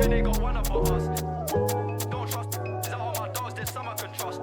think they got one about us. Don't trust. Is that all my dogs? There's some I can trust.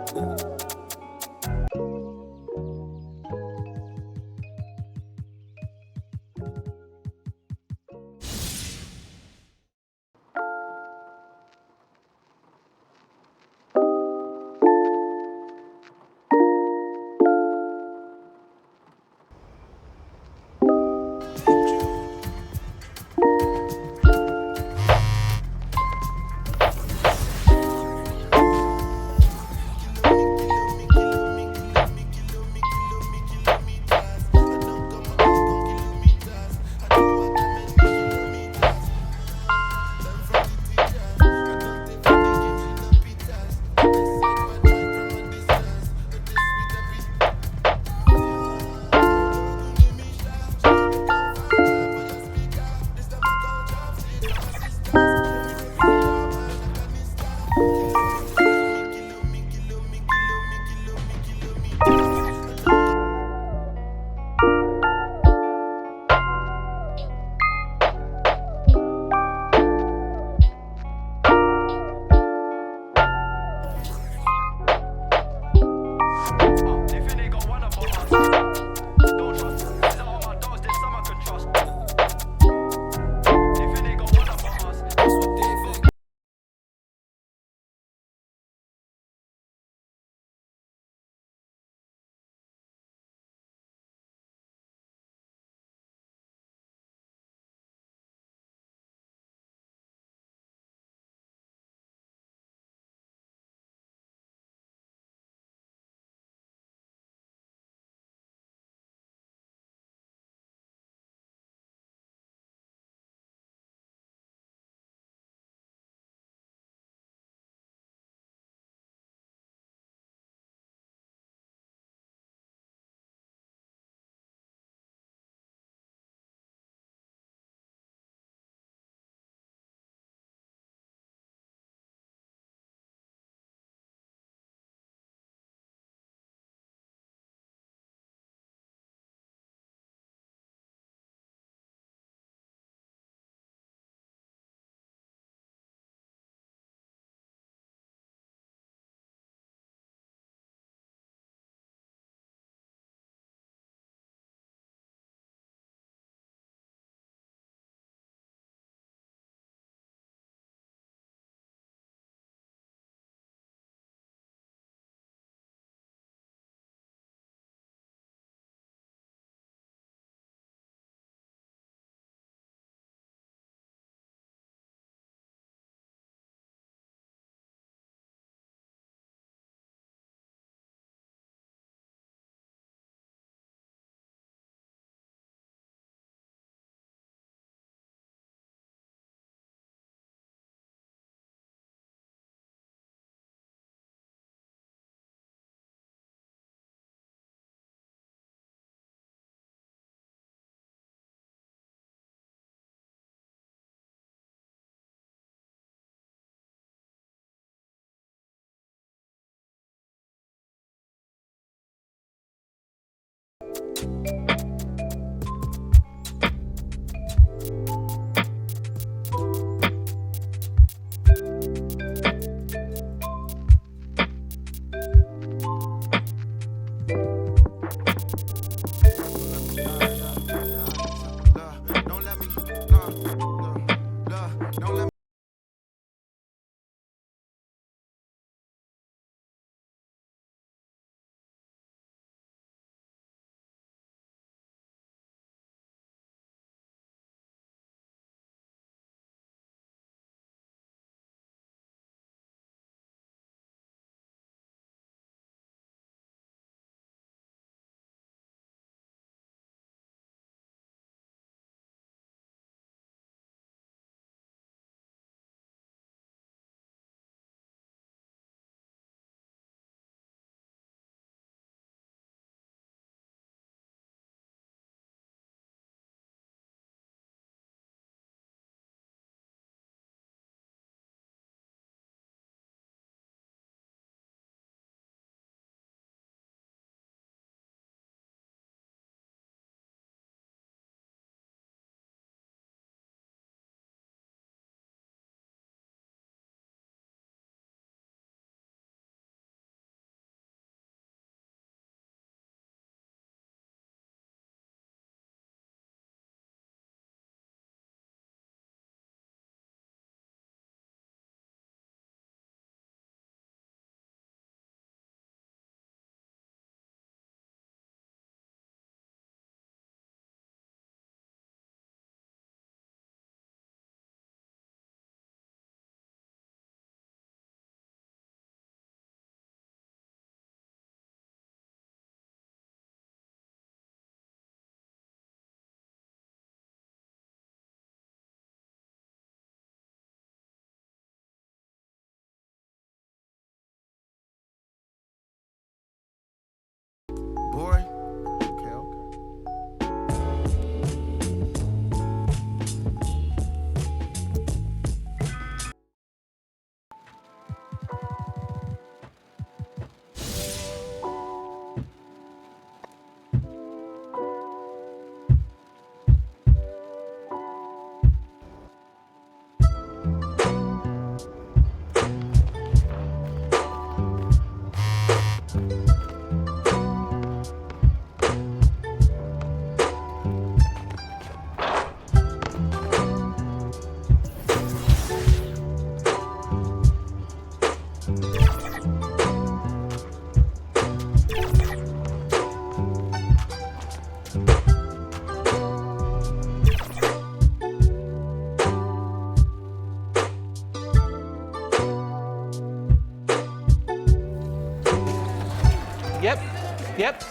Yep.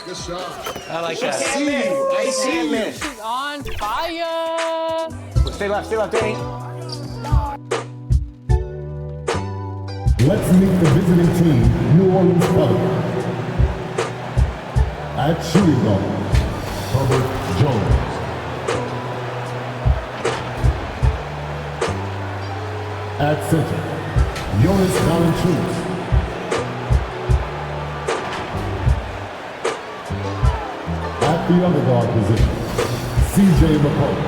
Good shot. I like that. I see you. She's on fire. Stay left, Danny. Let's meet the visiting team, New Orleans Pelicans. At shooting guard, Herbert Jones. At center, Jonas Valanciunas. At the other guard position, C.J. McCollum.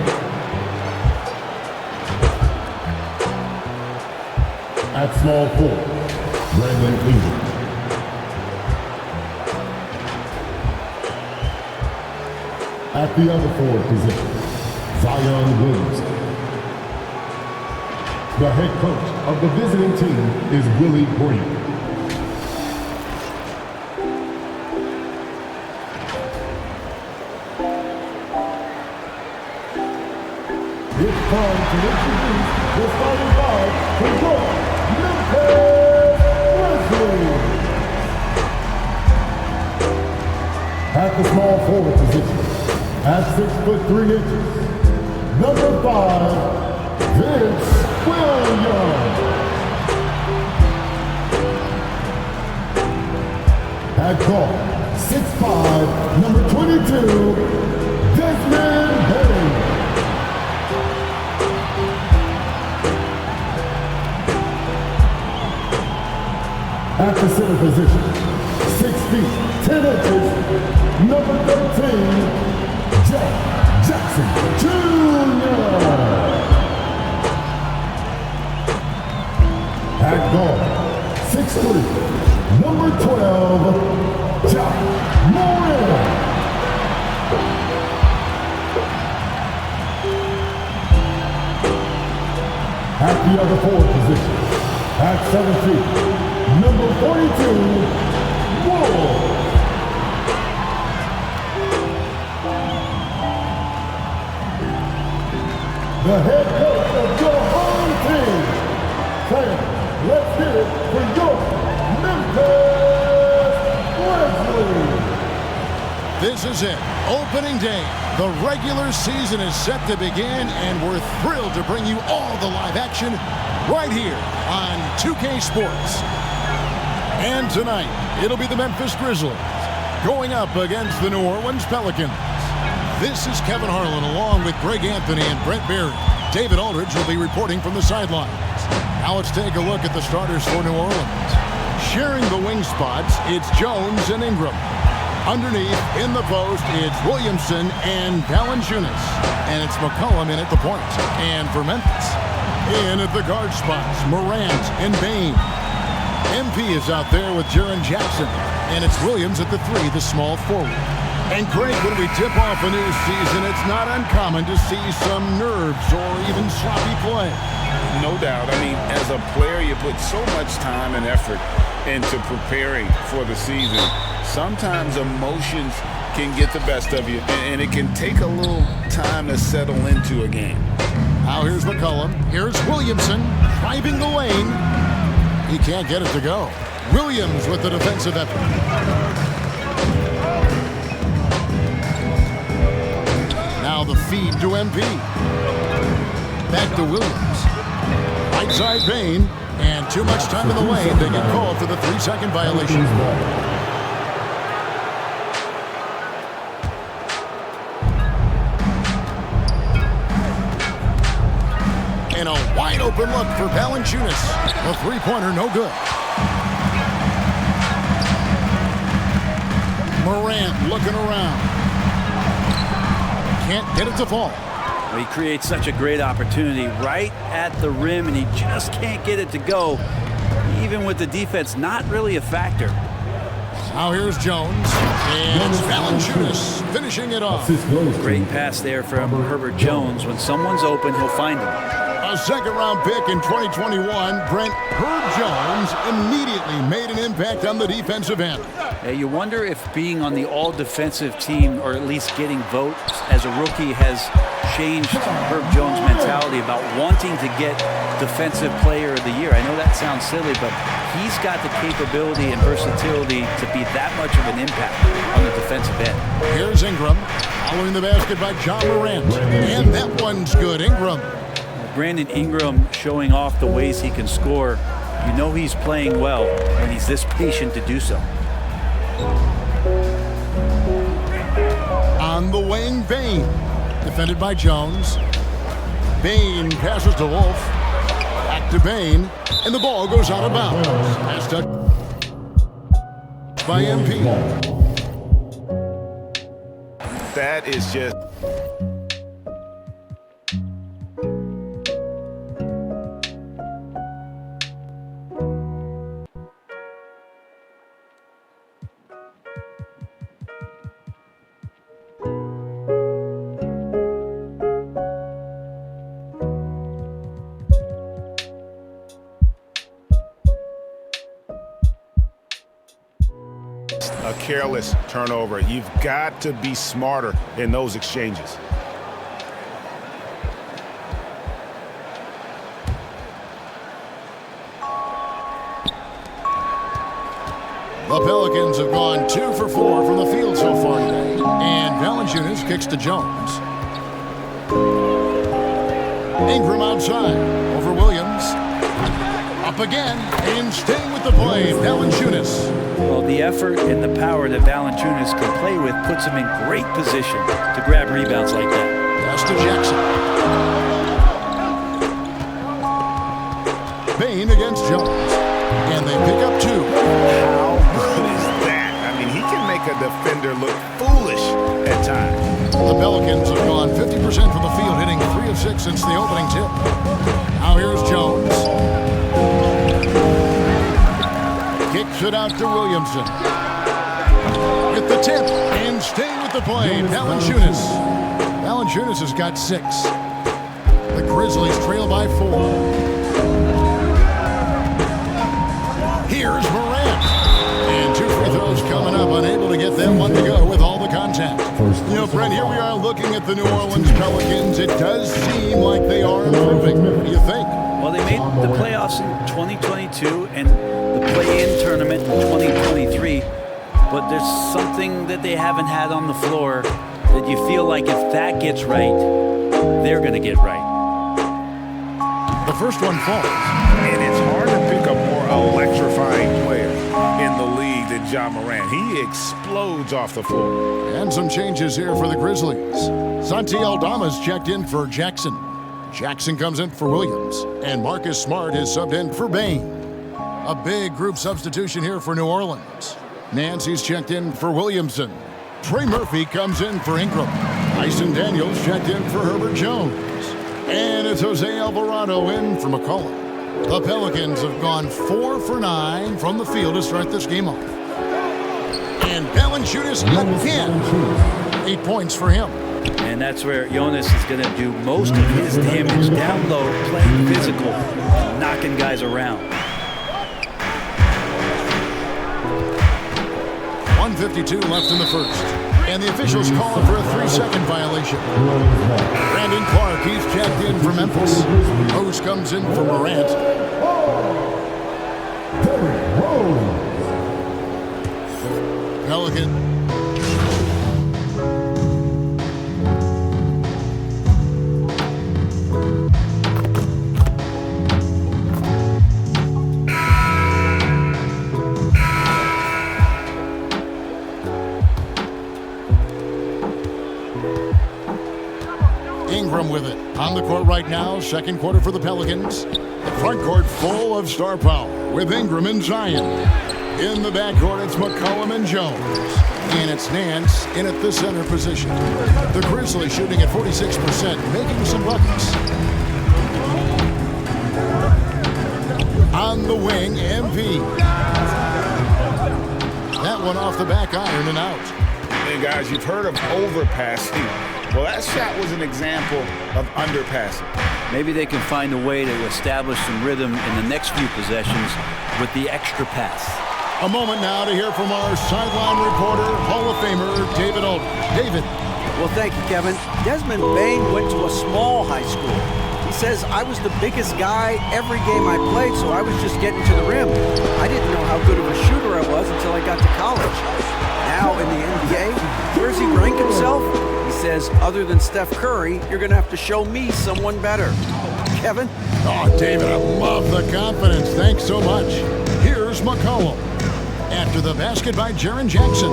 At small forward, Brandon Ingram. At the other forward position, Zion Williamson. The head coach of the visiting team is Willie Green. It's time to introduce the starting five for your Memphis Grizzlies. At the small forward position, at 6'3", number 5, Vince Williams. At guard, 6'5", number 22, Desmond Bane. At the center position, 6 feet, 10 inches, number 13, Jack Jackson Jr. At guard, 6'3", number 12, John Morant. At the other forward position, at 7 feet, number 42, Wall. The head coach of your home team. Fans, let's hear it for your Memphis Grizzlies. This is it. Opening day. The regular season is set to begin, and we're thrilled to bring you all the live action right here on 2K Sports. And tonight, it'll be the Memphis Grizzlies going up against the New Orleans Pelicans. This is Kevin Harlan along with Greg Anthony and Brent Barry. David Aldridge will be reporting from the sidelines. Now let's take a look at the starters for New Orleans. Sharing the wing spots, it's Jones and Ingram. Underneath, in the post, it's Williamson and Valanciunas. And it's McCollum in at the point. And for Memphis, in at the guard spots, Morant and Bane. MP is out there with Jaren Jackson. And it's Williams at the 3, the small forward. And Greg, when we tip off a new season, it's not uncommon to see some nerves or even sloppy play. No doubt. I mean, as a player, you put so much time and effort into preparing for the season. Sometimes emotions can get the best of you, and it can take a little time to settle into a game. Now here's McCollum. Here's Williamson driving the lane. He can't get it to go. Williams with the defensive effort. Now the feed to MP. Back to Williams. Right side Bane. And too much time in the lane. They get called for the 3-second violation. And a wide open look for Valanciunas. The three-pointer no good. Morant looking around. Can't get it to fall. He creates such a great opportunity right at the rim, and he just can't get it to go, even with the defense not really a factor. Now here's Jones, and it's Valanciunas finishing it off. Great pass there from Herbert Jones. When someone's open, he'll find them. A second-round pick in 2021, Brent Herb Jones immediately made an impact on the defensive end. You wonder if being on the all-defensive team, or at least getting votes as a rookie, has changed Herb Jones' mentality about wanting to get Defensive Player of the Year. I know that sounds silly, but he's got the capability and versatility to be that much of an impact on the defensive end. Here's Ingram, following the basket by John Morant. And that one's good. Ingram. Brandon Ingram showing off the ways he can score. You know he's playing well when he's this patient to do so. On the wing, Bane. Defended by Jones. Bane passes to Wolf. Back to Bane. And the ball goes out of bounds. Pass touch by MP. That is just... a careless turnover. You've got to be smarter in those exchanges. The Pelicans have gone 2 for 4 from the field so far today. And Valanciunas kicks to Jones. Ingram outside over Williams. Up again and staying with the play, Valanciunas. Well, the effort and the power that Valanciunas can play with puts him in great position to grab rebounds like that. Pass to Jackson. Bane against Jones. And they pick up 2. How good is that? I mean, he can make a defender look foolish at times. The Pelicans have gone 50% from the field, hitting 3 of 6 since the opening tip. Now here's Jones. Kicks it out to Williamson. With the tip and staying with the play, Valanciunas. Valanciunas has got 6. The Grizzlies trail by 4. Here's Morant. And 2 free throws coming up, unable to get them one to go with all the contact. You know, Brent, here we are looking at the New Orleans Pelicans. It does seem like they are improving. What do you think? Well, they made the playoffs in 2022 and the play-in tournament in 2023, but there's something that they haven't had on the floor that you feel like if that gets right, they're going to get right. The first one falls. And it's hard to pick a more electrifying player in the league than John Morant. He explodes off the floor. And some changes here for the Grizzlies. Santi Aldama's checked in for Jackson. Jackson comes in for Williams. And Marcus Smart is subbed in for Bane. A big group substitution here for New Orleans. Nancy's checked in for Williamson. Trey Murphy comes in for Ingram. Tyson Daniels checked in for Herbert Jones. And it's Jose Alvarado in for McCollum. The Pelicans have gone 4 for 9 from the field to start this game off. And Valanciunas again. 8 points for him. And that's where Jonas is going to do most of his damage down low, playing physical, knocking guys around. 1:52 left in the first. And the officials calling for a 3-second violation. Brandon Clark, he's checked in for Memphis. Rose comes in for Morant. Pelican. Ingram with it. On the court right now, second quarter for the Pelicans. The front court full of star power with Ingram and Zion. In the backcourt, it's McCollum and Jones. And it's Nance in at the center position. The Grizzlies shooting at 46%, making some buckets. On the wing, MP. That one off the back iron and out. Hey guys, you've heard of overpassing. Well, that shot was an example of underpassing. Maybe they can find a way to establish some rhythm in the next few possessions with the extra pass. A moment now to hear from our sideline reporter, Hall of Famer David Aldridge. David, Well, thank you, Kevin. Desmond Bain went to a small high school. He says, I was the biggest guy every game I played, so I was just getting to the rim. I didn't know how good of a shooter I was until I got to college. Now in the NBA, where does he rank himself? He says, other than Steph Curry, you're going to have to show me someone better. Kevin? Oh, David, I love the confidence. Thanks so much. Here's McCollum. After the basket by Jaren Jackson.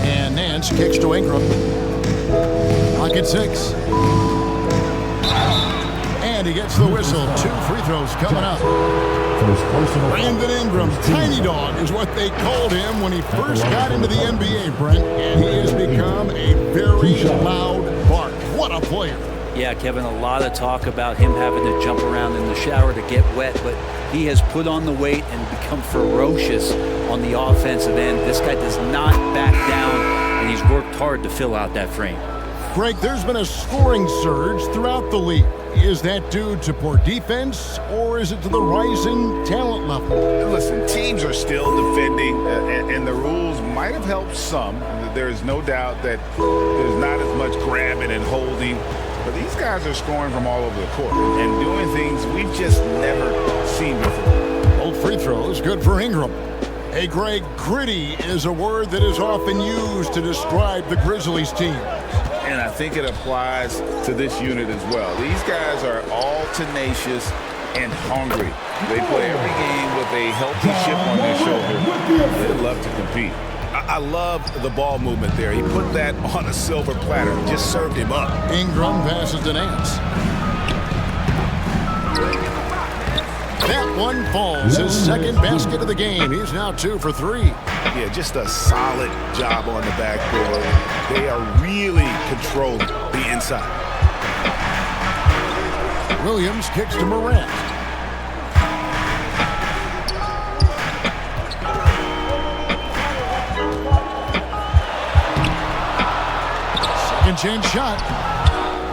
And Nance kicks to Ingram. Clock at 6. And he gets the whistle. 2 free throws coming up. Brandon Ingram, Tiny Dog is what they called him when he first got into the NBA, Brent. And he has become a very loud bark. What a player. Yeah, Kevin, a lot of talk about him having to jump around in the shower to get wet, but he has put on the weight and become ferocious on the offensive end. This guy does not back down, and he's worked hard to fill out that frame. Greg, there's been a scoring surge throughout the league. Is that due to poor defense, or is it to the rising talent level? Listen, teams are still defending, and the rules might have helped some. There is no doubt that there's not as much grabbing and holding. But these guys are scoring from all over the court and doing things we've just never seen before. Both free throws, good for Ingram. Hey, Greg, gritty is a word that is often used to describe the Grizzlies team. And I think it applies to this unit as well. These guys are all tenacious and hungry. They play every game with a healthy chip on their shoulder. They love to compete. I love the ball movement there. He put that on a silver platter, just served him up. Ingram passes to Nance. That one falls, his second basket of the game. He's now 2 for 3. Yeah, just a solid job on the backboard. They are really controlling the inside. Williams kicks to Morant. Second chance shot.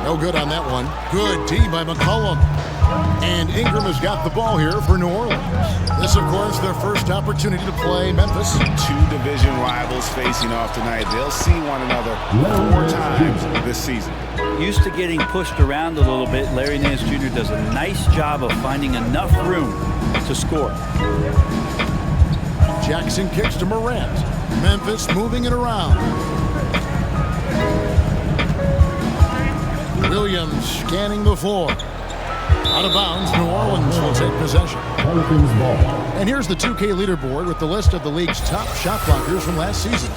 No good on that one. Good D by McCollum. And Ingram has got the ball here for New Orleans. This, of course, their first opportunity to play Memphis. 2 division rivals facing off tonight. They'll see one another 4 times this season. Used to getting pushed around a little bit, Larry Nance Jr. does a nice job of finding enough room to score. Jackson kicks to Morant. Memphis moving it around. Williams scanning the floor. Out of bounds, New Orleans will take possession. And here's the 2K leaderboard with the list of the league's top shot blockers from last season.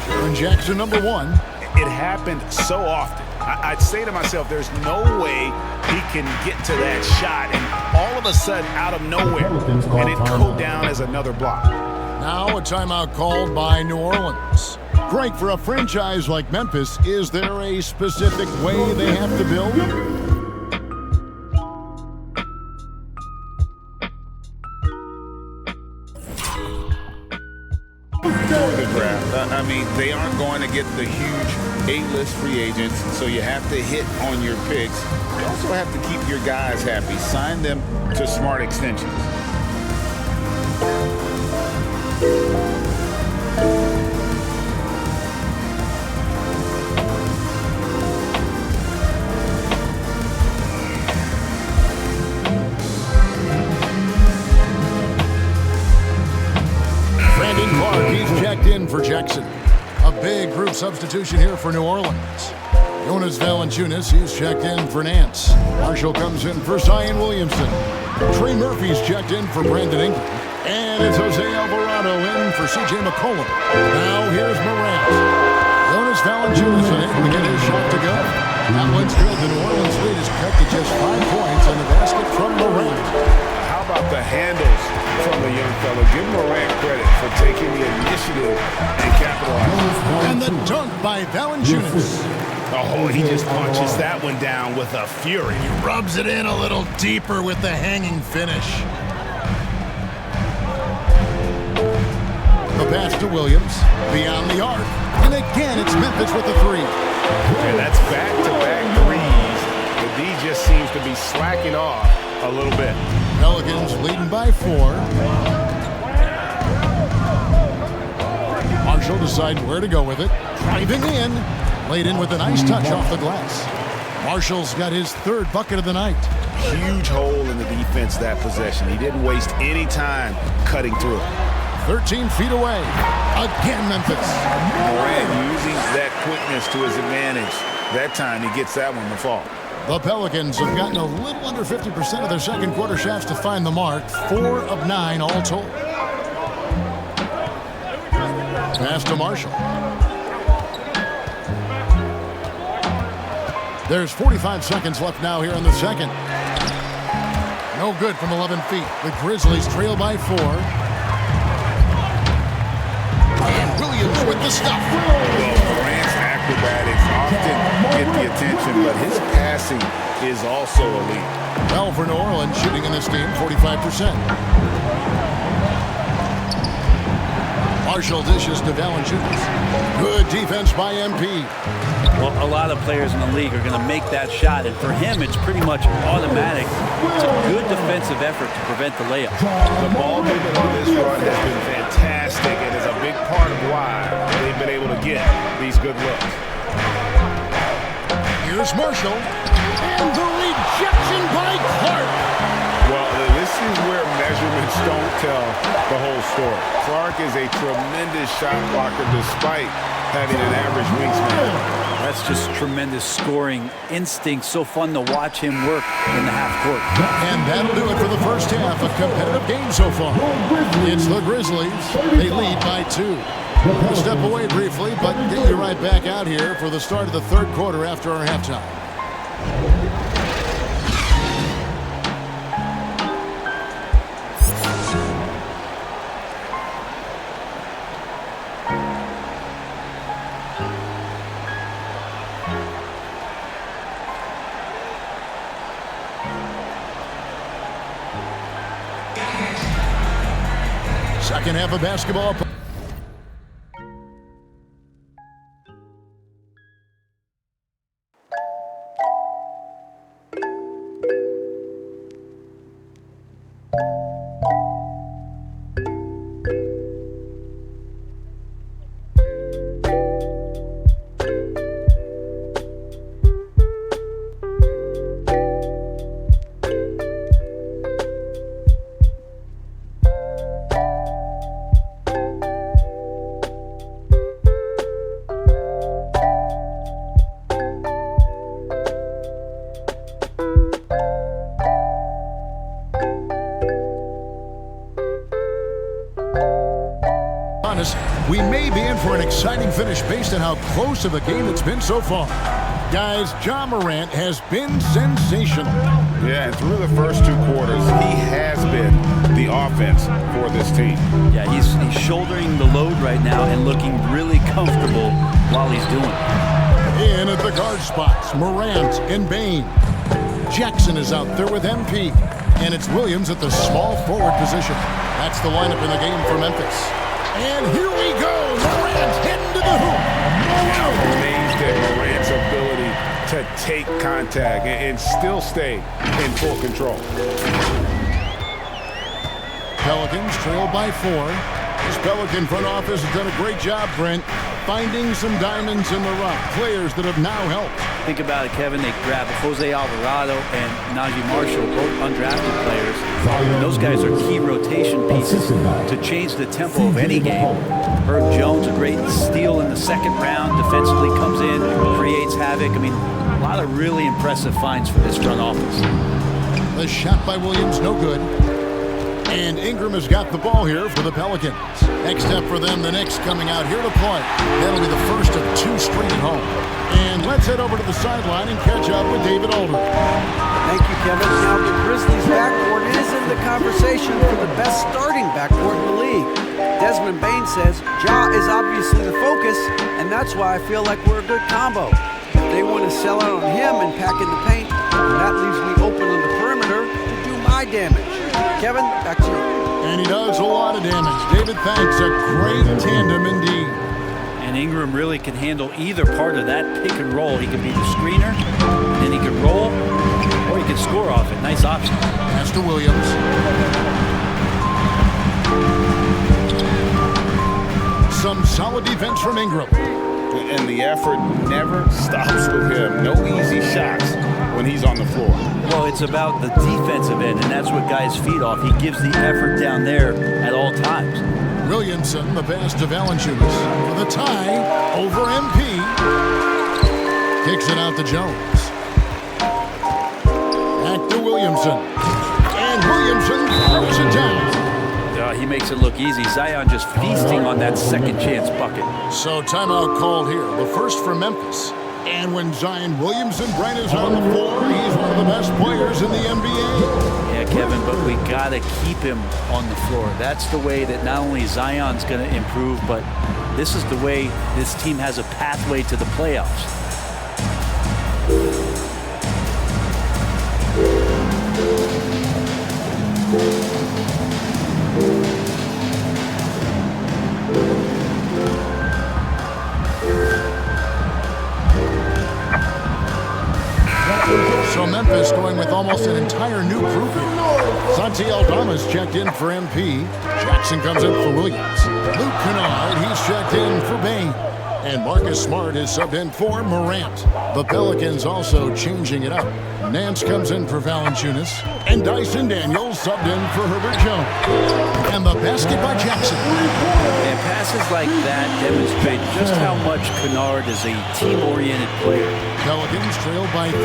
Jaren Jackson, number 1. It happened so often. I'd say to myself, there's no way he can get to that shot, and all of a sudden, out of nowhere, and it go down as another block. Now a timeout called by New Orleans. Greg, for a franchise like Memphis, is there a specific way they have to build? I mean, they aren't going to get the huge A-list free agents, so you have to hit on your picks. You also have to keep your guys happy. Sign them to smart extensions. Brandon Clark, he's checked in for Jackson. A big group substitution here for New Orleans. Jonas Valanciunas, he's checked in for Nance. Marshall comes in for Zion Williamson. Trey Murphy's checked in for Brandon Ingram. And it's Jose Alvarado in for C.J. McCollum. Now here's Morant. Jonas Valanciunas unable to get his shot to go. That one's good. The New Orleans lead is cut to just 5 points on the basket from Morant. How about the handles from the young fella? Give Morant credit for taking the initiative and capitalizing. And the dunk by Valanciunas. Oh, he just punches that one down with a fury. He rubs it in a little deeper with the hanging finish. The pass to Williams, beyond the arc. And again, it's Memphis with the 3. And that's back-to-back threes. The D just seems to be slacking off a little bit. Pelicans leading by 4. Marshall Marshall decide where to go with it. Driving in. Laid in with a nice touch off the glass. Marshall's got his third bucket of the night. Huge hole in the defense that possession. He didn't waste any time cutting through. 13 feet away. Again, Memphis. Morant using that quickness to his advantage. That time he gets that one to fall. The Pelicans have gotten a little under 50% of their second quarter shots to find the mark. 4 of 9 all told. Pass to Marshall. There's 45 seconds left now here in the second. No good from 11 feet. The Grizzlies trail by 4. And Williams with the stuff. Well, Morant's acrobatics often get the attention, but his passing is also elite. Well, for New Orleans, shooting in this game, 45%. Marshall dishes to Valanciunas. Good defense by MP. Well, a lot of players in the league are going to make that shot, and for him, it's pretty much automatic. It's a good defensive effort to prevent the layup. The ball movement on this run has been fantastic and is a big part of why they've been able to get these good looks. Here's Marshall. And the rejection by Clark. Well, this is where measurements don't tell the whole story. Clark is a tremendous shot blocker despite having an average wingspan. That's just tremendous scoring instinct. So fun to watch him work in the half court. And that'll do it for the first half. A competitive game so far. It's the Grizzlies. They lead by 2. We'll step away briefly, but get you right back out here for the start of the third quarter after our halftime. Second half of basketball. We may be in for an exciting finish based on how close of a game it's been so far. Guys, Ja Morant has been sensational. Yeah, and through the first 2 quarters, he has been the offense for this team. Yeah, he's shouldering the load right now and looking really comfortable while he's doing it. In at the guard spots, Morant and Bane. Jackson is out there with MP. And it's Williams at the small forward position. That's the lineup in the game for Memphis. And here we go. Morant heading to the hoop. I'm amazed at Morant's ability to take contact and still stay in full control. Pelicans trail by 4. This Pelican front office has done a great job, Brent, finding some diamonds in the rough. Players that have now helped. Think about it, Kevin. They grabbed Jose Alvarado and Najee Marshall, both undrafted players. And those guys are key rotation pieces to change the tempo of any game. Herb Jones, a great steal in the second round. Defensively comes in, creates havoc. I mean, a lot of really impressive finds for this front office. The shot by Williams, no good. And Ingram has got the ball here for the Pelicans. Next step for them, the Knicks coming out here to play. That'll be the first of 2 straight at home. And let's head over to the sideline and catch up with David Aldridge. Thank you, Kevin. Now the Grizzlies backcourt is in the conversation for the best starting backcourt in the league. Desmond Bane says Ja is obviously the focus, and that's why I feel like we're a good combo. If they want to sell out on him and pack in the paint, that leaves me open on the perimeter to do my damage. Kevin, back to you. And he does a lot of damage. David, thanks. A great tandem indeed. And Ingram really can handle either part of that pick and roll. He can be the screener, and then he can roll, or he can score off it. Nice option. Pass to Williams. Some solid defense from Ingram. And the effort never stops with him. No easy shots when he's on the floor. Well, it's about the defensive end, and that's what guys feed off. He gives the effort down there at all times. Williamson, the pass to Valanciunas for the tie over MP. Kicks it out to Jones. Back to Williamson. And Williamson throws it down. He makes it look easy. Zion just feasting on that second chance bucket. So timeout called here. The first for Memphis. And when Zion Williamson Brent is on the floor, he's one of the best players in the NBA. Yeah, Kevin, but we got to keep him on the floor. That's the way that not only Zion's going to improve, but this is the way this team has a pathway to the playoffs. So Memphis going with almost an entire new group here. Santi Aldama's checked in for MP. Jackson comes in for Williams. Luke Kennard, he's checked in for Bain. And Marcus Smart is subbed in for Morant. The Pelicans also changing it up. Nance comes in for Valanciunas. And Dyson Daniels subbed in for Herbert Jones. And the basket by Jackson. And passes like that demonstrate just how much Kennard is a team-oriented player. Pelicans trailed by 3.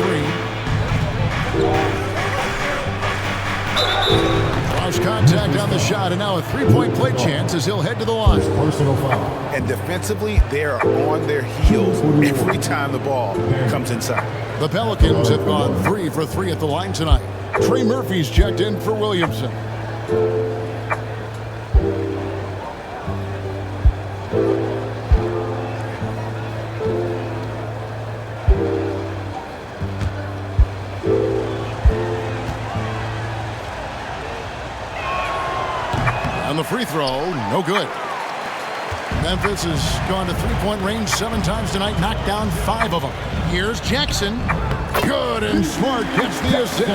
Draws contact on the shot, and now a three-point play chance as he'll head to the line. Personal foul. And defensively, they are on their heels every time the ball comes inside. The Pelicans have gone 3 for 3 at the line tonight. Trey Murphy's checked in for Williamson. On the free throw, no good. Memphis has gone to three-point range 7 times tonight, knocked down 5 of them. Here's Jackson. Good, and Smart gets the assist.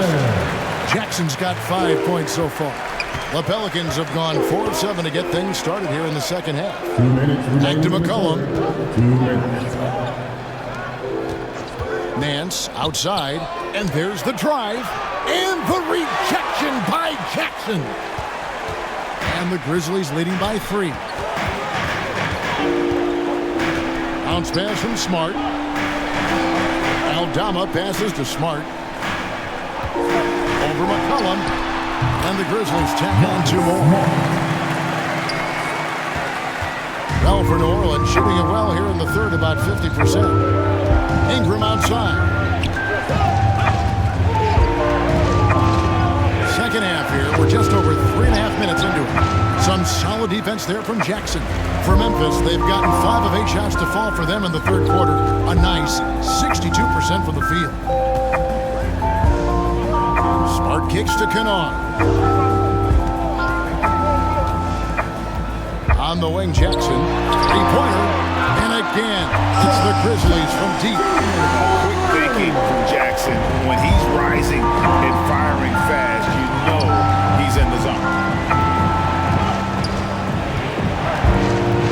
Jackson's got 5 points so far. The Pelicans have gone 4 of 7 to get things started here in the second half. 2 minutes. Back to McCollum. 2 minutes. Nance outside, and there's the drive, and the rejection by Jackson. And the Grizzlies leading by 3. Bounce pass from Smart. Aldama passes to Smart. Over McCollum. And the Grizzlies tack on 2 more. Well, for New Orleans, shooting it well here in the third, about 50%. Ingram outside. Second half here. We're just over 3.5 minutes into it. Some solid defense there from Jackson. For Memphis, they've gotten 5 of 8 shots to fall for them in the third quarter. A nice 62% from the field. Smart kicks to Kennard. On the wing, Jackson. 3-pointer. And again, it's the Grizzlies from deep. Quick thinking from Jackson. When he's rising and firing fast, you know he's in the zone.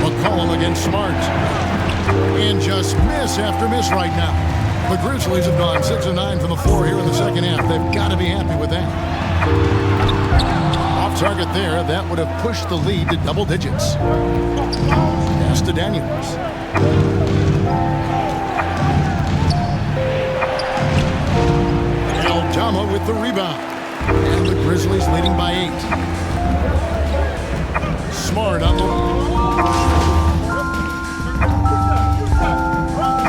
McCollum against Smart. And just miss after miss right now. The Grizzlies have gone 6 of 9 from the floor here in the second half. They've got to be happy with that. Off target there, that would have pushed the lead to double digits. Pass to Daniels. Aldama with the rebound. And the Grizzlies leading by 8. Smart on the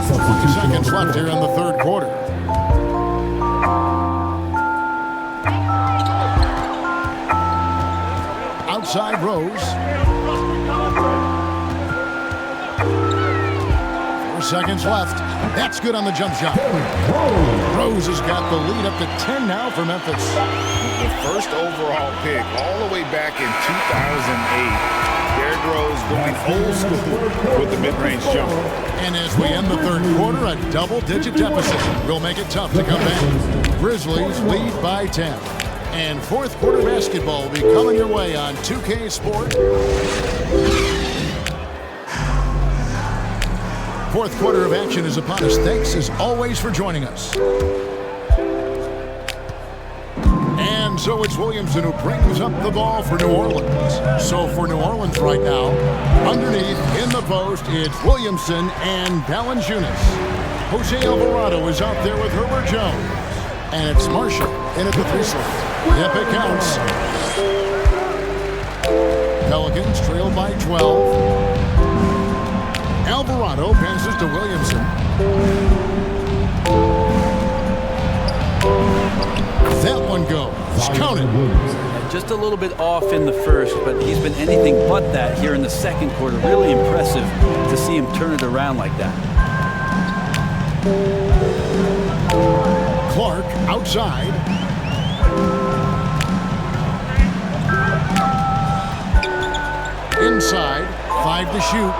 40 seconds left here in the third quarter. Outside Rose. 4 seconds left. That's good on the jump shot. Rose has got the lead up to 10 now for Memphis. The first overall pick all the way back in 2008. Derrick Rose going old school with the mid-range jumper. And as we end the third quarter, a double-digit deficit will make it tough to come back. Grizzlies lead by 10. And fourth quarter basketball will be coming your way on 2K Sports. Fourth quarter of action is upon us. Thanks, as always, for joining us. And so it's Williamson who brings up the ball for New Orleans. So for New Orleans right now, underneath in the post, it's Williamson and Valanciunas. Jose Alvarado is out there with Herbert Jones. And it's Marshall in at the 3 slot. Yep, it counts. Pelicans trail by 12. Alvarado passes to Williamson. That one goes. Counted. Just a little bit off in the first, but he's been anything but that here in the second quarter. Really impressive to see him turn it around like that. Clark outside. Inside, 5 to shoot.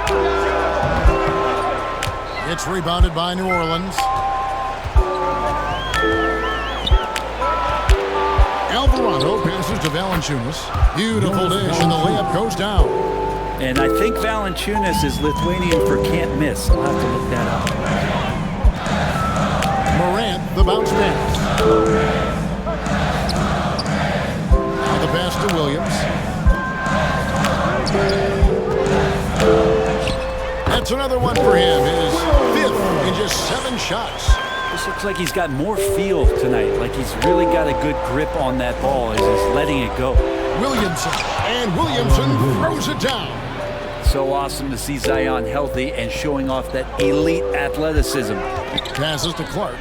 It's rebounded by New Orleans. Alvarado passes to Valanciunas. Beautiful dish, and the layup goes down. And I think Valanciunas is Lithuanian for can't miss. I'll have to look that up. Morant, the bounce pass. Now the pass to Williams. That's another one for him. His 5th in just 7 shots. This looks like he's got more feel tonight, like he's really got a good grip on that ball as he's letting it go. Williamson, and Williamson throws it down. So awesome to see Zion healthy and showing off that elite athleticism. Passes to Clark.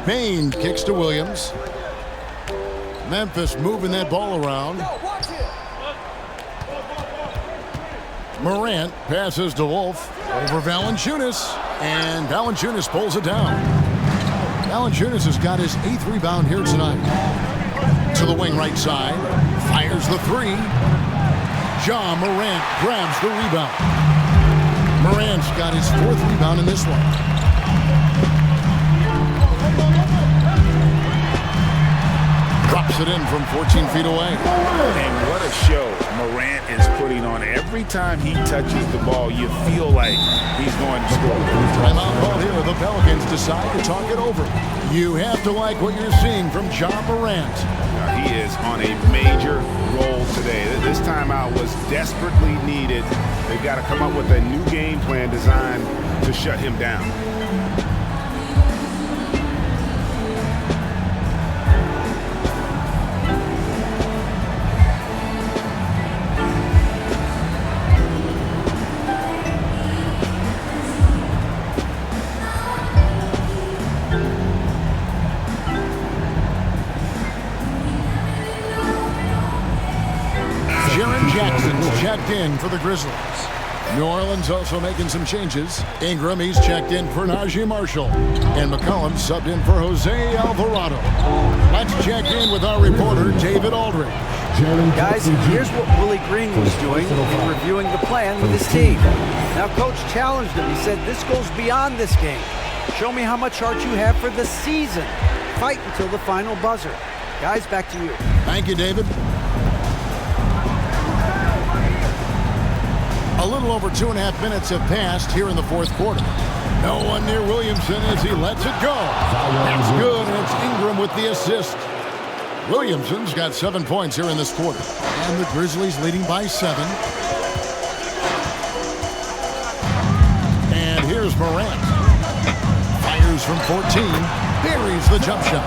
Bain kicks to Williams. Memphis moving that ball around. Morant passes to Wolf over Valanciunas, and Valanciunas pulls it down. Valanciunas has got his 8th rebound here tonight. To the wing right side, fires the 3. Ja Morant grabs the rebound. Morant's got his 4th rebound in this one. Drops it in from 14 feet away. And what a show Morant is putting on. Every time he touches the ball, you feel like he's going to score. Timeout ball here. The Pelicans decide to talk it over. You have to like what you're seeing from Ja Morant. He is on a major roll today. This timeout was desperately needed. They've got to come up with a new game plan designed to shut him down. Checked in for the Grizzlies. New Orleans also making some changes. Ingram, he's checked in for Najee Marshall. And McCollum subbed in for Jose Alvarado. Let's check in with our reporter, David Aldridge. Guys, here's what Willie Green was doing in reviewing the plan with his team. Now, Coach challenged him. He said, this goes beyond this game. Show me how much heart you have for the season. Fight until the final buzzer. Guys, back to you. Thank you, David. A little over 2.5 minutes have passed here in the fourth quarter. No one near Williamson as he lets it go. That's good, and it's Ingram with the assist. Williamson's got 7 points here in this quarter. And the Grizzlies leading by 7. And here's Morant. Fires from 14. Buries the jump shot.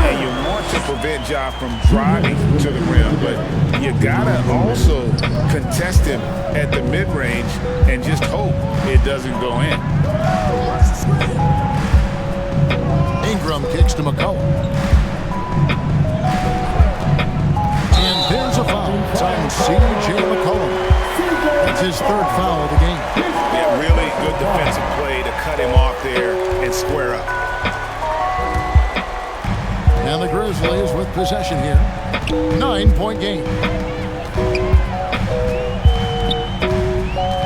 And you want to prevent Ja from driving to the rim, but you gotta also contest him at the mid-range and just hope it doesn't go in. Ingram kicks to McCollum. And there's a foul. It's on C.J. McCollum. That's his 3rd foul of the game. Yeah, really good defensive play to cut him off there and square up. And the Grizzlies with possession here. 9-point game.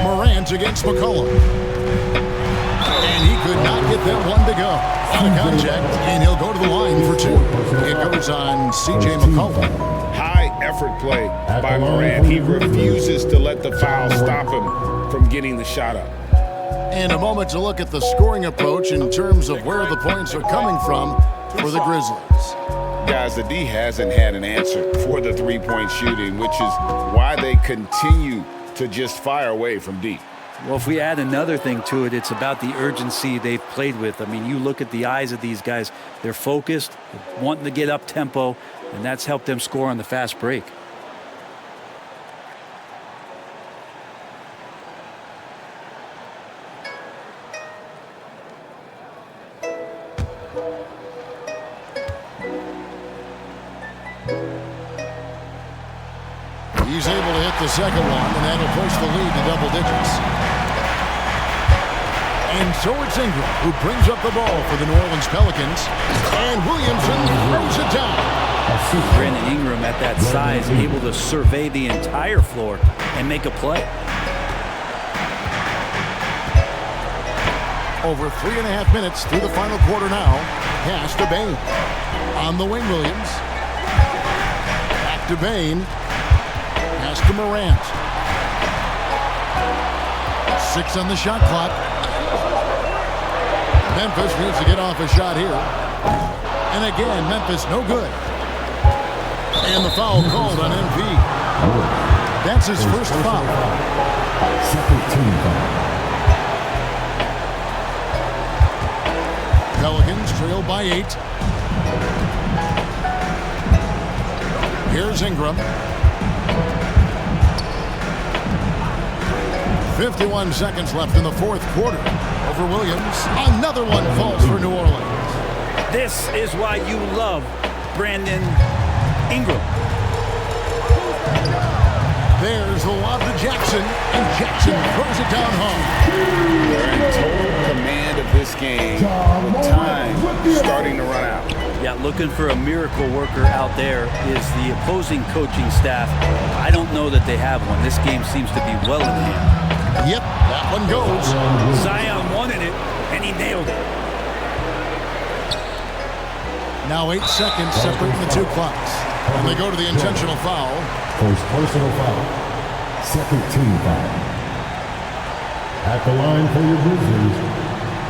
Morant against McCollum. And he could not get that one to go. On a contact, and he'll go to the line for 2. It goes on C.J. McCollum. High effort play by Morant. He refuses to let the foul stop him from getting the shot up. And a moment to look at the scoring approach in terms of where the points are coming from for the Grizzlies. Guys, the D hasn't had an answer for the three-point shooting, which is why they continue to just fire away from deep. Well, if we add another thing to it, it's about the urgency they've played with. I mean, you look at the eyes of these guys. They're focused, wanting to get up tempo, and that's helped them score on the fast break. He's able to hit the second one, and that'll push the lead to double digits. And so it's Ingram who brings up the ball for the New Orleans Pelicans. And Williamson throws it down. Brandon Ingram at that size, able to survey the entire floor and make a play. Over 3.5 minutes through the final quarter now. Pass to Bane. On the wing, Williams. Back to Bane. Pass to Morant. 6 on the shot clock. Memphis needs to get off a shot here. And again, Memphis no good. And the foul called on MV. That's his first foul. Second team foul. Pelicans trail by 8. Here's Ingram. 51 seconds left in the fourth quarter. Over Williams. Another one falls for New Orleans. This is why you love Brandon Ingram. There's the lob to Jackson, and Jackson throws it down home. They're in total command of this game. The time starting to run out. Yeah, looking for a miracle worker out there is the opposing coaching staff. I don't know that they have one. This game seems to be well in hand. Yep, that one goes. Zion wanted it, and he nailed it. Now 8 seconds separating the two clocks. And they go to the intentional foul. First personal foul. Second team foul. At the line for your Grizzlies,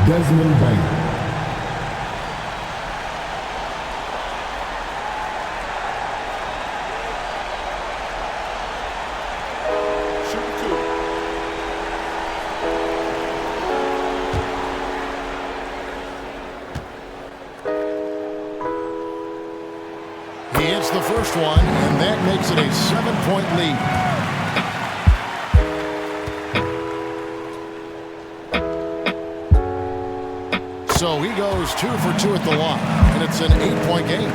Desmond Bane. He hits the first one, and that makes it a 7-point lead. So he goes 2 for 2 at the line, and it's an 8-point game.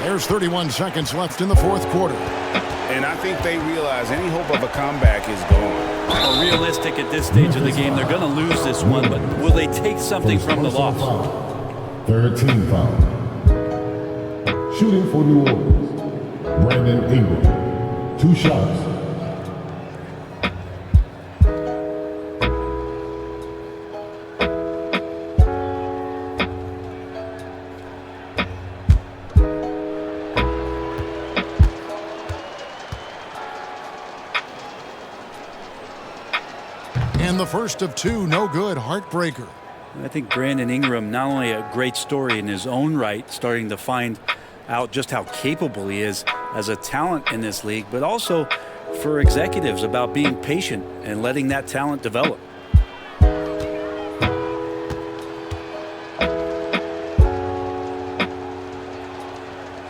There's 31 seconds left in the fourth quarter. And I think they realize any hope of a comeback is gone. Well, realistic at this stage of the game, they're going to lose this one, but will they take something from the loss? Third team foul. Shooting for New Orleans, Brandon Ingram. 2 shots. And the first of 2, no good, heartbreaker. I think Brandon Ingram, not only a great story in his own right, starting to find out just how capable he is as a talent in this league, but also for executives about being patient and letting that talent develop.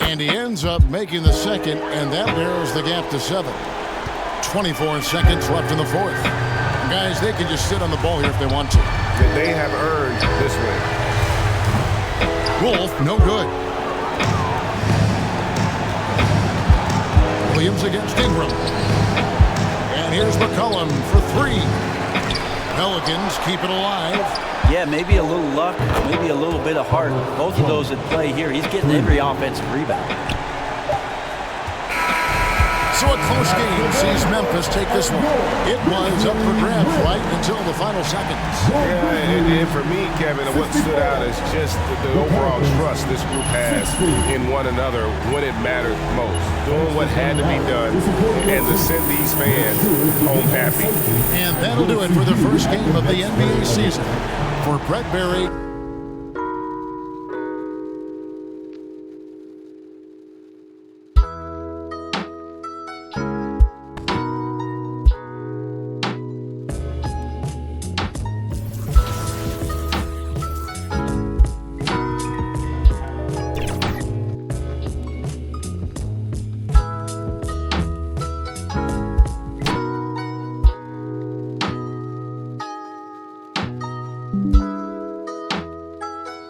And he ends up making the second, and that narrows the gap to 7. 24 seconds left in the fourth. And guys, they can just sit on the ball here if they want to. That they have earned this way. Wolf, no good. Williams against Ingram. And here's McCollum for 3. Pelicans keep it alive. Yeah, maybe a little luck, maybe a little bit of heart. Both of those at play here. He's getting every offensive rebound. So a close game sees Memphis take this one. It was up for grabs right until the final seconds. Yeah, and for me, Kevin, what stood out is just the overall trust this group has in one another when it mattered most. Doing what had to be done and to send these fans home happy. And that'll do it for the first game of the NBA season. For Brett Berry.